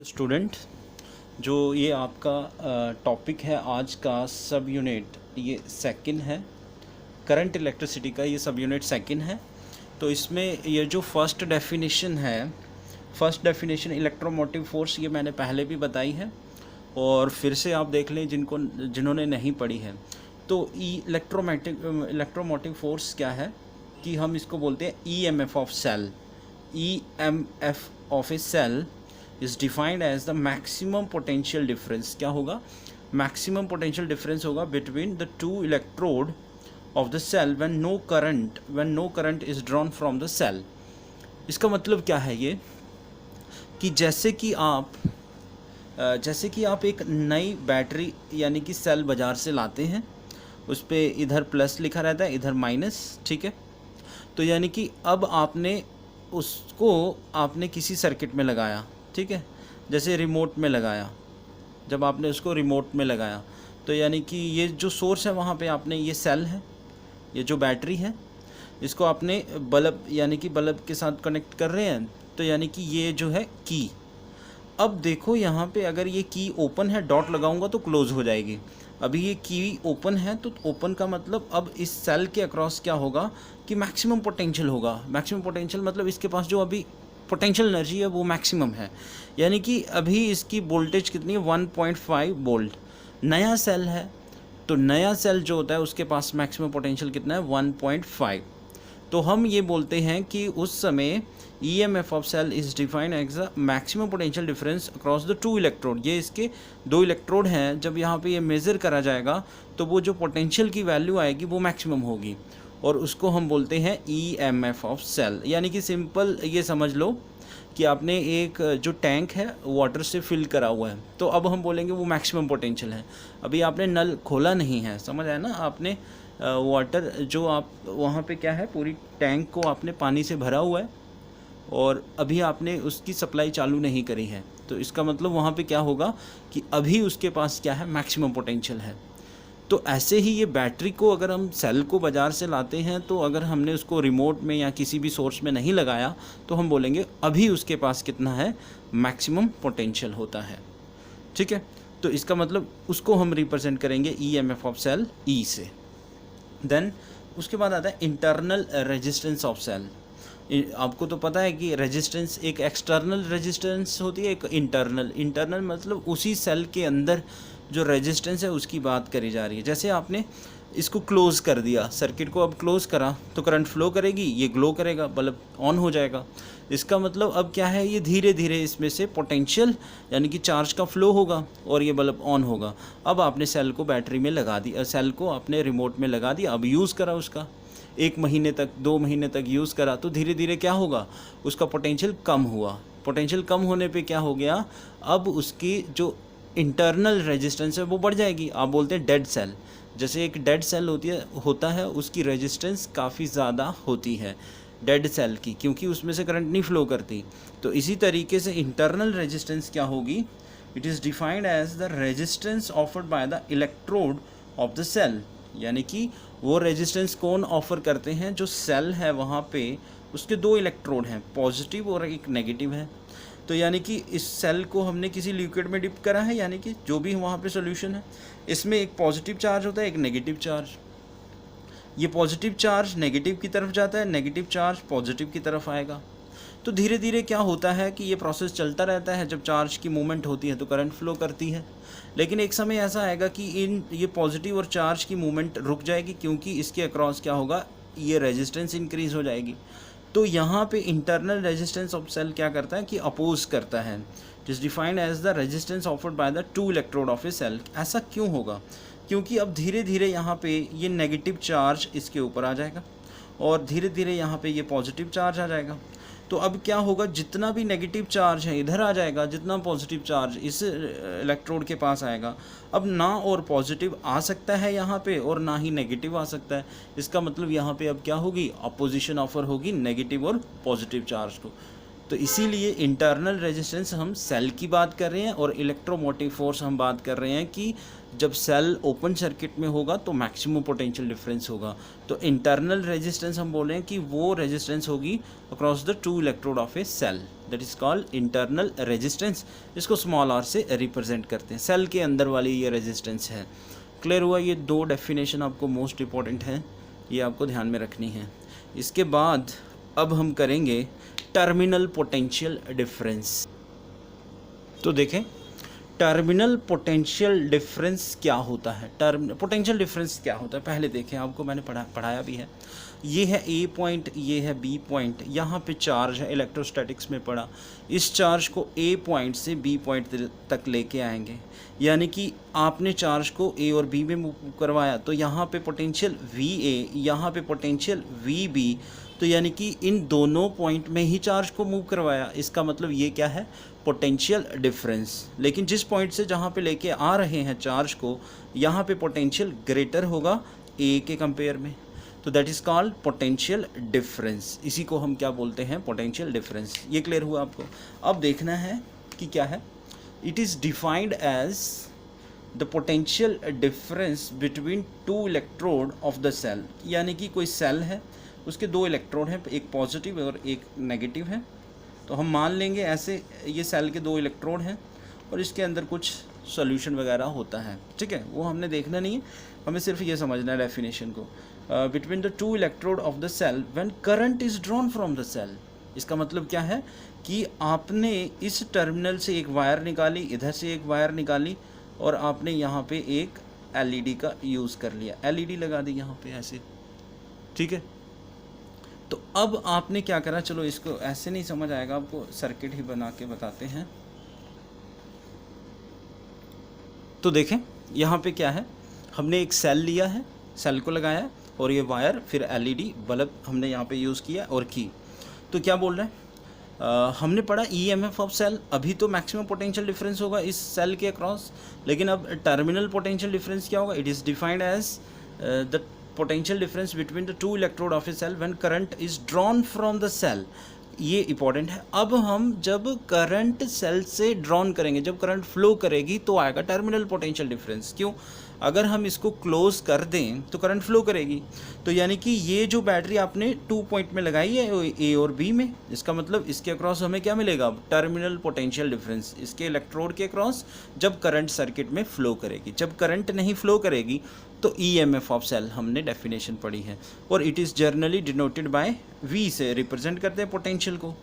Student, जो ये आपका टॉपिक है आज का सब यूनिट, ये सेकंड है। करंट इलेक्ट्रिसिटी का ये सब यूनिट सेकंड है। तो इसमें ये जो फर्स्ट डेफिनेशन इलेक्ट्रोमोटिव फोर्स, ये मैंने पहले भी बताई है और फिर से आप देख लें जिन्होंने नहीं पढ़ी है। तो इलेक्ट्रोमोटिव फोर्स क्या है कि हम इसको बोलते हैं EMF of cell. EMF of a cell is defined as the maximum potential difference. क्या होगा? मैक्सिमम पोटेंशियल डिफरेंस होगा between the two electrode of the cell when no current is drawn from the cell. इसका मतलब क्या है ये कि जैसे कि आप एक नई बैटरी यानी कि सेल बाज़ार से लाते हैं, उस पर इधर प्लस लिखा रहता है, इधर माइनस, ठीक है। तो यानी कि अब आपने किसी सर्किट में लगाया, ठीक है, जैसे रिमोट में लगाया। जब आपने उसको रिमोट में लगाया तो यानी कि ये जो सोर्स है वहाँ पे आपने, ये सेल है, ये जो बैटरी है, इसको आपने बल्ब यानी कि बल्ब के साथ कनेक्ट कर रहे हैं। तो यानी कि ये जो है की, अब देखो यहाँ पे अगर ये की ओपन है, डॉट लगाऊंगा तो क्लोज़ हो जाएगी। अभी ये की ओपन है तो ओपन का मतलब अब इस सेल के अक्रॉस क्या होगा कि मैक्सिमम पोटेंशियल होगा। मैक्सिमम पोटेंशियल मतलब इसके पास जो अभी पोटेंशियल एनर्जी है वो मैक्सिमम है। यानी कि अभी इसकी वोल्टेज कितनी है? 1.5 वोल्ट। नया सेल है तो नया सेल जो होता है उसके पास मैक्सिमम पोटेंशियल कितना है? 1.5। तो हम ये बोलते हैं कि उस समय EMF of cell is defined as the maximum potential difference across the two electrode. ये इसके दो इलेक्ट्रोड हैं, जब यहाँ पे ये मेज़र करा जाएगा तो वो जो पोटेंशियल की वैल्यू आएगी वो मैक्सिमम होगी और उसको हम बोलते हैं ईएमएफ ऑफ सेल। यानी कि सिंपल ये समझ लो कि आपने एक जो टैंक है वाटर से फिल करा हुआ है, तो अब हम बोलेंगे वो मैक्सिमम पोटेंशियल है। अभी आपने नल खोला नहीं है, समझ आया ना? आपने वाटर जो आप वहाँ पे क्या है, पूरी टैंक को आपने पानी से भरा हुआ है और अभी आपने उसकी सप्लाई चालू नहीं करी है, तो इसका मतलब वहाँ पे क्या होगा कि अभी उसके पास क्या है? मैक्सिमम पोटेंशियल है। तो ऐसे ही ये बैटरी को अगर हम सेल को बाज़ार से लाते हैं तो अगर हमने उसको रिमोट में या किसी भी सोर्स में नहीं लगाया तो हम बोलेंगे अभी उसके पास कितना है? मैक्सिमम पोटेंशियल होता है, ठीक है। तो इसका मतलब उसको हम रिप्रेजेंट करेंगे ईएमएफ ऑफ सेल ई से। देन उसके बाद आता है इंटरनल रेजिस्टेंस ऑफ सेल। आपको तो पता है कि रेजिस्टेंस एक एक्सटर्नल रेजिस्टेंस होती है, एक इंटरनल मतलब उसी सेल के अंदर जो रेजिस्टेंस है उसकी बात करी जा रही है। जैसे आपने इसको क्लोज़ कर दिया, सर्किट को अब क्लोज़ करा तो करंट फ्लो करेगी, ये ग्लो करेगा, बल्ब ऑन हो जाएगा। इसका मतलब अब क्या है? ये धीरे धीरे इसमें से पोटेंशियल यानी कि चार्ज का फ्लो होगा और ये बल्ब ऑन होगा। अब आपने सेल को बैटरी में लगा दिया, सेल को आपने रिमोट में लगा दिया, अब यूज़ करा उसका 1 महीने तक, 2 महीने तक यूज़ करा तो धीरे धीरे क्या होगा? उसका पोटेंशियल कम हुआ। पोटेंशियल कम होने पे क्या हो गया? अब उसकी जो इंटरनल रेजिस्टेंस है वो बढ़ जाएगी। आप बोलते हैं डेड सेल, जैसे एक डेड सेल होता है उसकी रेजिस्टेंस काफ़ी ज़्यादा होती है डेड सेल की, क्योंकि उसमें से करंट नहीं फ्लो करती। तो इसी तरीके से इंटरनल रेजिस्टेंस क्या होगी? It is defined as the resistance offered by the electrode of the cell. यानी कि वो रेजिस्टेंस कौन ऑफ़र करते हैं? जो सेल है वहाँ पे उसके 2 इलेक्ट्रोड हैं, पॉजिटिव और एक नेगेटिव है। तो यानी कि इस सेल को हमने किसी लिक्विड में डिप करा है, यानी कि जो भी वहाँ पे सॉल्यूशन है, इसमें एक पॉजिटिव चार्ज होता है, एक नेगेटिव चार्ज। ये पॉजिटिव चार्ज नेगेटिव की तरफ जाता है, नेगेटिव चार्ज पॉजिटिव की तरफ आएगा। तो धीरे धीरे क्या होता है कि ये प्रोसेस चलता रहता है। जब चार्ज की मूवमेंट होती है तो करंट फ्लो करती है, लेकिन एक समय ऐसा आएगा कि ये पॉजिटिव और चार्ज की मूवमेंट रुक जाएगी, क्योंकि इसके अक्रॉस क्या होगा? ये रेजिस्टेंस इंक्रीज़ हो जाएगी। तो यहाँ पे इंटरनल रेजिस्टेंस ऑफ सेल क्या करता है कि अपोज करता है। It is defined as the resistance offered by the 2 electrode of a cell. ऐसा क्यों होगा? क्योंकि अब धीरे धीरे यहाँ पे ये नेगेटिव चार्ज इसके ऊपर आ जाएगा और धीरे धीरे यहाँ पे ये पॉजिटिव चार्ज आ जाएगा। तो अब क्या होगा? जितना भी नेगेटिव चार्ज है इधर आ जाएगा, जितना पॉजिटिव चार्ज इस इलेक्ट्रोड के पास आएगा। अब ना और पॉजिटिव आ सकता है यहाँ पे और ना ही नेगेटिव आ सकता है। इसका मतलब यहाँ पे अब क्या होगी? अपोजिशन ऑफर होगी नेगेटिव और पॉजिटिव चार्ज को। तो इसीलिए इंटरनल रेजिस्टेंस हम सेल की बात कर रहे हैं और इलेक्ट्रोमोटिव फोर्स हम बात कर रहे हैं कि जब सेल ओपन सर्किट में होगा तो मैक्सिमम पोटेंशियल डिफरेंस होगा। तो इंटरनल रेजिस्टेंस हम बोल रहे हैं कि वो रेजिस्टेंस होगी across the 2 electrode of a cell. That is called internal resistance. इसको स्मॉल आर से रिप्रेजेंट करते हैं, सेल के अंदर वाली ये रेजिस्टेंस है। क्लियर हुआ? ये दो डेफिनेशन आपको मोस्ट इंपॉर्टेंट है, ये आपको ध्यान में रखनी है। इसके बाद अब हम करेंगे टर्मिनल पोटेंशियल डिफरेंस। तो देखें टर्मिनल पोटेंशियल डिफरेंस क्या होता है, पोटेंशियल डिफरेंस क्या होता है पहले देखें, आपको मैंने पढ़ाया भी है। ये है ए पॉइंट, ये है बी पॉइंट, यहाँ पे चार्ज है, इलेक्ट्रोस्टैटिक्स में पढ़ा। इस चार्ज को ए पॉइंट से बी पॉइंट तक लेके आएंगे, यानी कि आपने चार्ज को ए और बी में मूव करवाया तो यहाँ पे पोटेंशियल वी ए, यहाँ पे पोटेंशियल वी बी, तो यानी कि इन दोनों पॉइंट में ही चार्ज को मूव करवाया। इसका मतलब ये क्या है, पोटेंशियल डिफरेंस। लेकिन जिस पॉइंट से जहाँ पे लेके आ रहे हैं चार्ज को, यहाँ पे पोटेंशियल ग्रेटर होगा ए के कंपेयर में, तो that is called potential difference. इसी को हम क्या बोलते हैं, पोटेंशियल डिफरेंस। ये क्लियर हुआ आपको? अब देखना है कि क्या है, it is defined as the potential difference between two electrode of the cell. यानी कि कोई सेल है, उसके दो इलेक्ट्रोड हैं, एक पॉजिटिव और एक नेगेटिव है। तो हम मान लेंगे ऐसे ये सेल के दो इलेक्ट्रोड हैं और इसके अंदर कुछ सॉल्यूशन वगैरह होता है, ठीक है, वो हमने देखना नहीं है, हमें सिर्फ ये समझना है डेफिनेशन को। Between the two electrode of the cell when current is drawn from the cell. इसका मतलब क्या है कि आपने इस टर्मिनल से एक वायर निकाली, इधर से एक वायर निकाली और आपने यहाँ पे एक एलईडी का यूज़ कर लिया, एलईडी लगा दी यहाँ पे ऐसे, ठीक है। तो अब आपने क्या करा, चलो इसको ऐसे नहीं समझ आएगा, आपको सर्किट ही बना के बताते हैं। तो देखें यहाँ पे क्या है, हमने एक सेल लिया है, सेल को लगाया और ये वायर, फिर एलईडी बल्ब हमने यहाँ पे यूज़ किया और की। तो क्या बोल रहे हैं, हमने पढ़ा ईएमएफ ऑफ सेल। अभी तो मैक्सिमम पोटेंशियल डिफरेंस होगा इस सेल के अक्रॉस, लेकिन अब टर्मिनल पोटेंशियल डिफरेंस क्या होगा, it is defined as the potential difference between the two electrode of a cell when current is drawn from the cell। ये इंपॉर्टेंट है। अब हम जब करंट सेल से ड्रॉन करेंगे, जब करंट फ्लो करेगी तो आएगा टर्मिनल पोटेंशियल डिफरेंस। क्यों? अगर हम इसको क्लोज कर दें तो करंट फ्लो करेगी। तो यानी कि ये जो बैटरी आपने 2 पॉइंट में लगाई है ए और बी में, इसका मतलब इसके अक्रॉस हमें क्या मिलेगा, टर्मिनल पोटेंशियल डिफरेंस, इसके इलेक्ट्रोड के अक्रॉस जब करंट सर्किट में फ्लो करेगी। जब करंट नहीं फ्लो करेगी तो ईएमएफ ऑफ सेल हमने डेफिनेशन पढ़ी है, और it is generally denoted by V से रिप्रेजेंट करते हैं पोटेंशियल को।